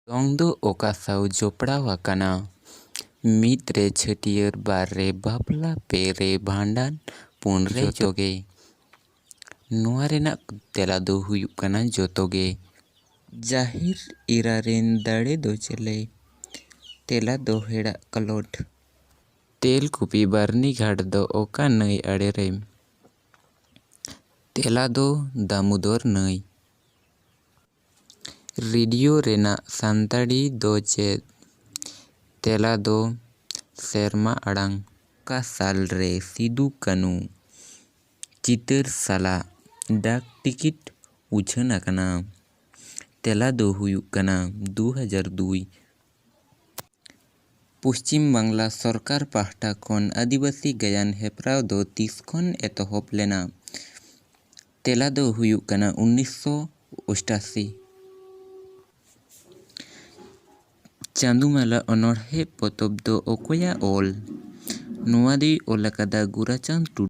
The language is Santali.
ᱫᱚᱝ ᱫᱚ ᱚᱠᱟ ᱥᱟᱶ ᱡᱚᱯᱲᱟᱣ ᱟᱠᱟᱱᱟ? 1 ᱨᱮ ᱪᱷᱟᱹᱴᱭᱟᱹᱨ, 2 ᱨᱮ ᱵᱟᱯᱞᱟ, 2 ᱨᱮ ᱵᱷᱟᱸᱰᱟᱱ, 4 ᱨᱮ ᱡᱚᱛᱚᱜᱮ᱾ ᱱᱚᱣᱟ ᱨᱮᱱᱟᱜ ᱛᱮᱞᱟ ᱫᱚ ᱦᱩᱭᱩᱜ ᱠᱟᱱᱟ ᱡᱚᱛᱚᱜᱮ᱾ ᱡᱟᱦᱮᱨ ᱮᱨᱟ ᱨᱮᱱ ᱫᱟᱲᱮ ᱫᱚ ᱪᱮᱞᱮ? ᱛᱮᱞᱟ ᱫᱚ ᱦᱮᱲᱟᱜ ᱠᱟᱞᱚᱴ᱾ ᱛᱮᱞᱠᱩᱯᱤ ᱵᱟᱹᱨᱱᱤᱜᱷᱟᱴ ᱫᱚ ᱚᱠᱟ ᱱᱟᱹᱭ ᱟᱲᱮ ᱨᱮ? ᱛᱮᱞᱟ ᱫᱚ ᱫᱟᱢᱳᱫᱚᱨ ᱱᱟᱹᱭ᱾ ᱨᱮᱰᱤᱭᱳ ᱨᱮᱱᱟᱜ ᱥᱟᱱᱛᱟᱲᱤ ᱫᱚ ᱪᱮᱫ? ᱛᱮᱞᱟ ᱫᱚ ᱥᱮᱨᱢᱟ ᱟᱲᱟᱝ᱾ ᱚᱠᱟ ᱥᱟᱞ ᱨᱮ ᱥᱤᱫᱩ ᱠᱟᱹᱱᱩ ᱪᱤᱛᱟᱹᱨ ᱥᱟᱞᱟᱜ ᱰᱟᱠ ᱴᱤᱠᱤᱴ ᱩᱪᱷᱟᱹᱱ ᱟᱠᱟᱱᱟ? ᱛᱮᱞᱟ ᱫᱚ ᱦᱩᱭᱩᱜ ᱠᱟᱱᱟ 2002᱾ ᱯᱚᱥᱪᱤᱢ ᱵᱟᱝᱞᱟ ᱥᱚᱨᱠᱟᱨ ᱯᱟᱦᱴᱟ ᱠᱷᱚᱱ ᱟᱹᱫᱤᱵᱟᱹᱥᱤ ᱜᱟᱭᱟᱱ ᱦᱮᱯᱨᱟᱣ ᱫᱚ ᱛᱤᱥ ᱠᱷᱚᱱ ᱮᱛᱚᱦᱚᱵ ᱞᱮᱱᱟ? ᱛᱮᱞᱟ ᱫᱚ ᱦᱩᱭᱩᱜ ᱠᱟᱱᱟ 1988᱾ ᱪᱟᱸᱫᱩᱢᱟᱞᱟ ᱚᱱᱚᱬᱦᱮ ᱯᱚᱛᱚᱵ ᱫᱚ ᱚᱠᱚᱭᱟᱜ ᱚᱞ? ᱱᱚᱣᱟ ᱫᱚᱭ ᱚᱞ ᱟᱠᱟᱫᱟ ᱜᱳᱨᱟᱪᱟᱸᱫᱽ ᱴᱩᱰᱩ᱾